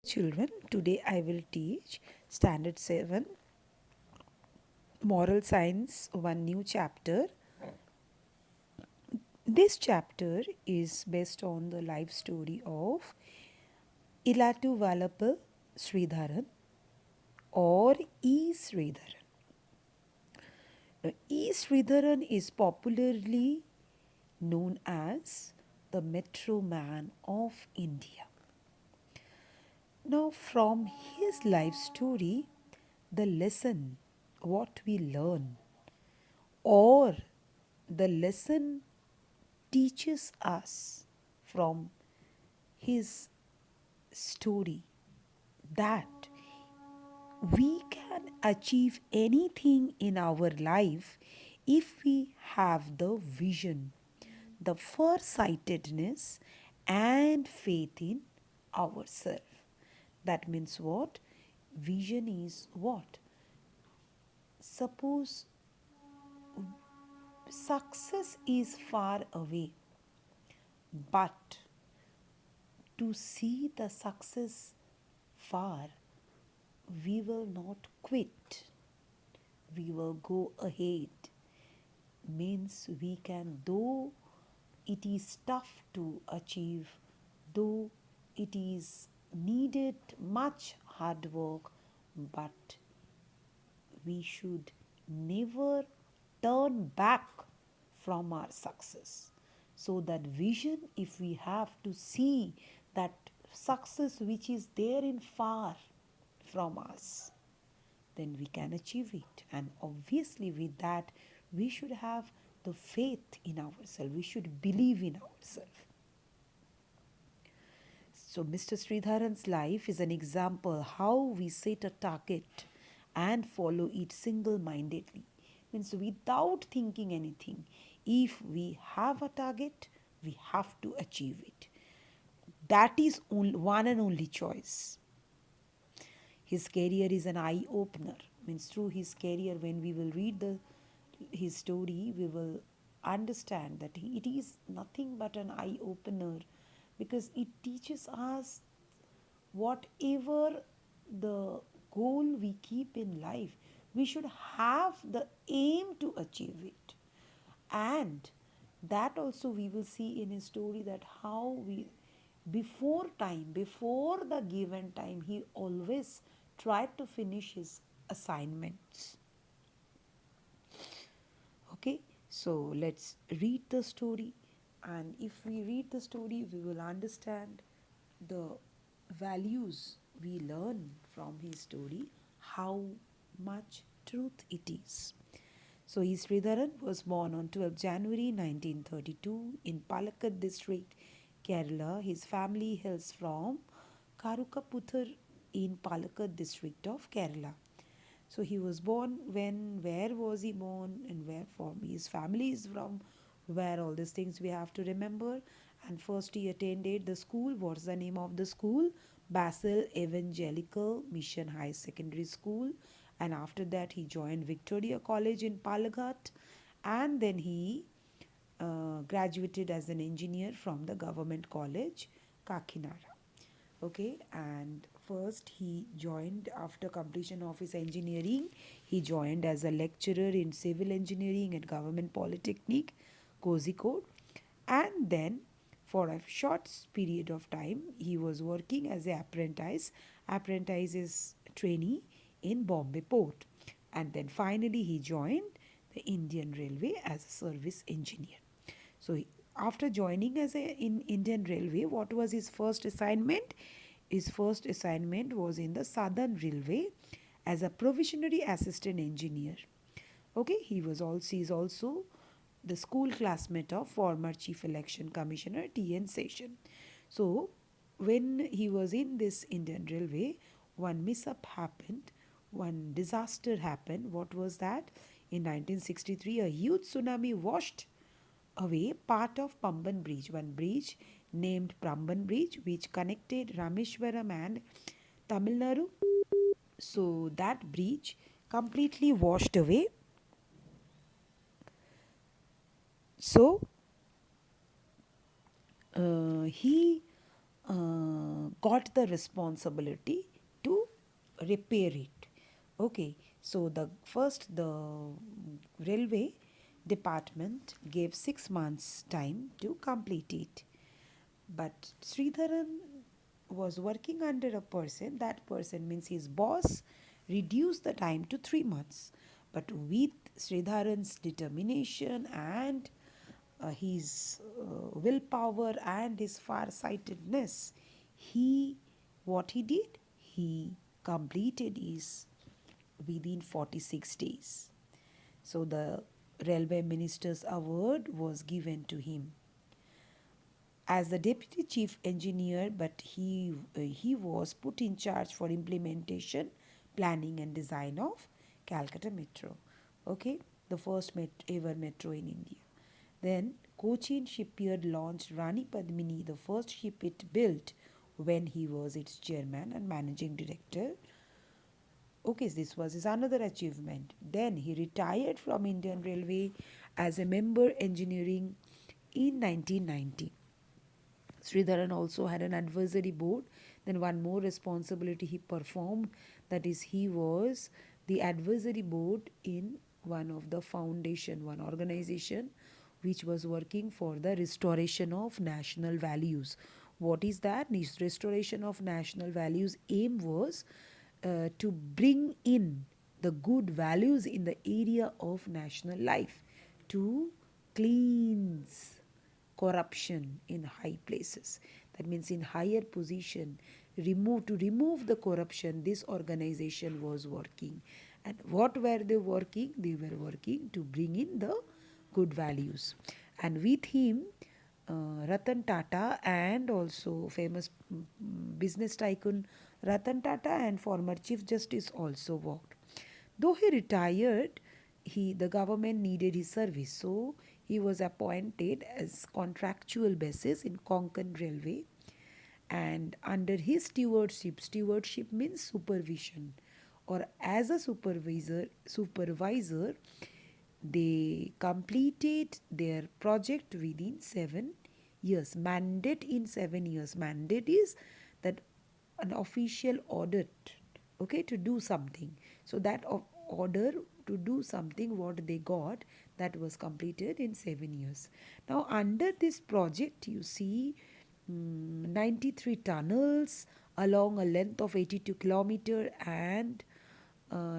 Children, today I will teach Standard 7 Moral Science, one new chapter. This chapter is based on the life story of Ilatuvalapil Sridharan or E. Sridharan. E. Sridharan is popularly known as the Metro Man of India. Now, from his life story, the lesson, what we learn, or the lesson teaches us from his story that we can achieve anything in our life if we have the vision, the farsightedness, and faith in ourselves. That means what? Vision is what? Suppose success is far away, but to see the success far, we will not quit. We will go ahead. Means we can, though it is tough to achieve, though it is needed much hard work, but we should never turn back from our success. So, that vision, if we have to see that success which is there in far from us, then we can achieve it. And obviously, with that, we should have the faith in ourselves, we should believe in ourselves. So, Mr. Sridharan's life is an example how we set a target and follow it single mindedly. Means without thinking anything, if we have a target, we have to achieve it. That is one and only choice. His career is an eye opener. Means through his career, when we will read his story, we will understand that it is nothing but an eye opener, because it teaches us whatever the goal we keep in life, we should have the aim to achieve it. And that also we will see in his story, that how we, before time, before the given time, he always tried to finish his assignments. Okay, so let's read the story, and if we read the story, we will understand the values we learn from his story, how much truth it is. So, E. Sridharan was born on 12 January 1932 in Palakkad district, Kerala. His family hails from Karukaputhur in Palakkad district of Kerala. So he was born when, where was he born, and where from? His family is from where, all these things we have to remember. And first he attended the school. What's the name of the school? Basil Evangelical Mission High Secondary School. And after that he joined Victoria College in Palaghat, and then he graduated as an engineer from the government college Kakinada. Okay, and first he joined, after completion of his engineering, he joined as a lecturer in civil engineering at Government Polytechnic Kozhikode, and then for a short period of time he was working as an apprentice is trainee in Bombay port, and then finally he joined the Indian Railway as a service engineer. So after joining as in Indian Railway, what was his first assignment? His first assignment was in the Southern Railway as a provisionary assistant engineer. Okay, he is also the school classmate of former Chief Election Commissioner T.N. Seshan. So when he was in this Indian Railway, one mishap happened, one disaster happened. What was that? In 1963, a huge tsunami washed away part of Pamban Bridge, one bridge named Pramban Bridge, which connected Rameshwaram and Tamil Nadu. So that bridge completely washed away. So he got the responsibility to repair it. Okay, so the railway department gave 6 months time to complete it, but Sridharan was working under a person. That person means his boss reduced the time to 3 months. But with Sridharan's determination and his willpower and his farsightedness, he what he did, he completed his within 46 days. So the railway minister's award was given to him as the deputy chief engineer, but he was put in charge for implementation, planning, and design of Calcutta Metro. Okay, the first ever metro in India. Then Cochin Shipyard launched Rani Padmini, the first ship it built, when he was its chairman and managing director. Okay, this was his another achievement. Then he retired from Indian Railway as a member engineering in 1990. Sridharan also had an advisory board. Then one more responsibility he performed, that is, he was the advisory board in one organization which was working for the restoration of national values. What is that? This restoration of national values aim was to bring in the good values in the area of national life, to cleanse corruption in high places. That means in higher position, remove the corruption. This organization was working, and what were they working? They were working to bring in the good values. And with him, Ratan Tata and also famous business tycoon Ratan Tata and former Chief Justice also worked. Though he retired, the government needed his service, so he was appointed as contractual basis in Konkan Railway, and under his stewardship means supervision, or as a supervisor, they completed their project within 7 years. Mandate in 7 years. Mandate is that an official audit, okay, to do something. So that order to do something, what they got, that was completed in 7 years. Now under this project, you see 93 tunnels along a length of 82 kilometer, and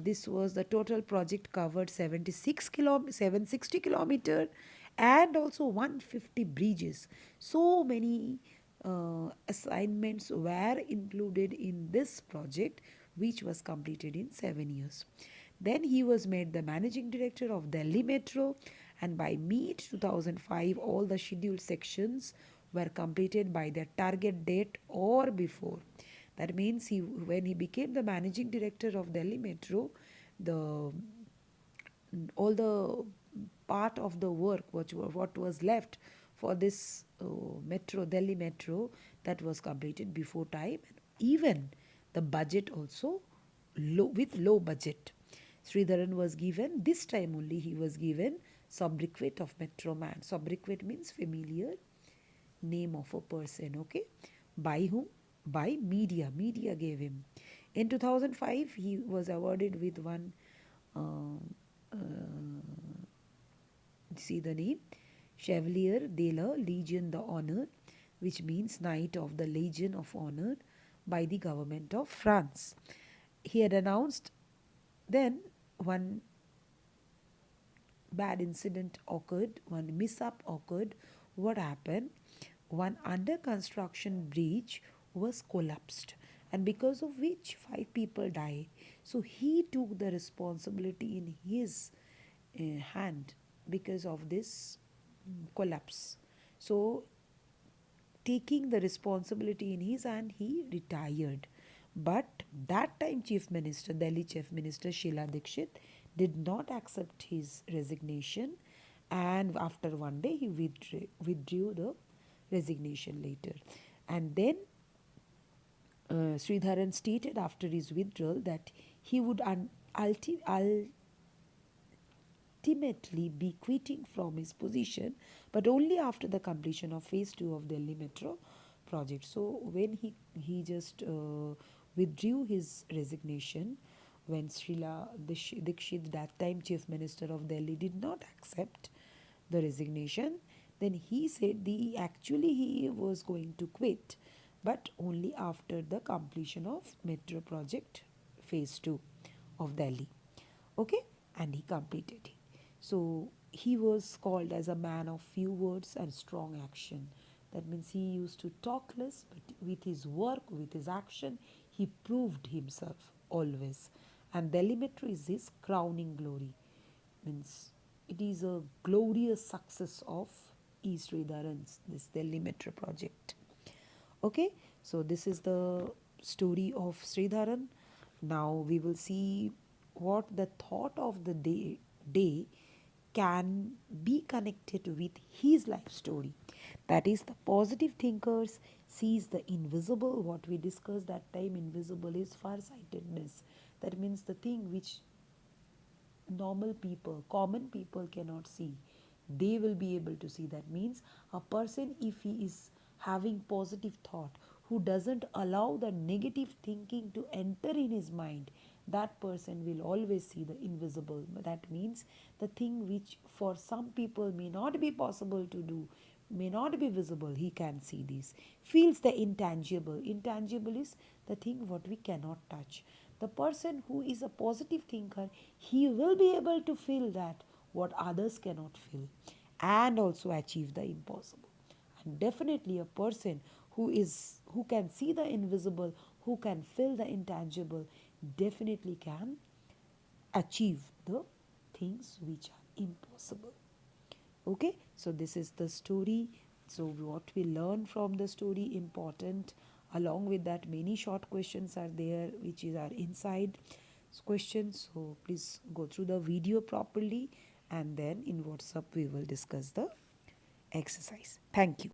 this was the total project covered 760 kilometer, and also 150 bridges. So many assignments were included in this project, which was completed in 7 years. Then he was made the managing director of Delhi Metro, and by mid 2005, all the scheduled sections were completed by their target date or before. That means when he became the managing director of Delhi Metro, the all the part of the work what was left for this Delhi Metro, that was completed before time. Even the budget also with low budget. Sridharan was given, this time only he was given sobriquet of Metro Man. Sobriquet means familiar name of a person. Okay, by whom? By media. Media gave him. In 2005, he was awarded with one. Uh, See the name, Chevalier de la Legion d'Honneur, which means Knight of the Legion of Honor, by the government of France. He had announced. Then one bad incident occurred, one mishap occurred. What happened? One under construction bridge was collapsed, and because of which 5 people died. So he took the responsibility in his hand because of this collapse. So taking the responsibility in his hand, he retired. But that time Delhi Chief Minister Sheila Dikshit did not accept his resignation, and after one day he withdrew the resignation later. And then Sridharan stated after his withdrawal that he would ultimately be quitting from his position, but only after the completion of phase 2 of Delhi Metro project. So when he just withdrew his resignation, when Srila Dikshit, that time Chief Minister of Delhi, did not accept the resignation, then he said the actually he was going to quit, but only after the completion of metro project phase 2 of Delhi. Okay, and he completed it. So he was called as a man of few words and strong action. That means he used to talk less, but with his work, with his action, he proved himself always. And Delhi Metro is his crowning glory. Means it is a glorious success of E. Sridharan's this Delhi Metro project. Okay, so this is the story of Sridharan. Now we will see what the thought of the day can be connected with his life story. That is, the positive thinkers sees the invisible. What we discussed that time, invisible is farsightedness. That means the thing which normal people, common people cannot see, they will be able to see. That means a person, if he is having positive thought, who doesn't allow the negative thinking to enter in his mind, that person will always see the invisible. That means the thing which for some people may not be possible to do, may not be visible, he can see this. Feels the intangible. Intangible is the thing what we cannot touch. The person who is a positive thinker, he will be able to feel that what others cannot feel, and also achieve the impossible. And definitely a person who can see the invisible, who can feel the intangible, definitely can achieve the things which are impossible. Okay, so this is the story. So what we learn from the story important. Along with that, many short questions are there which is our inside questions. So please go through the video properly, and then in WhatsApp we will discuss the exercise. Thank you.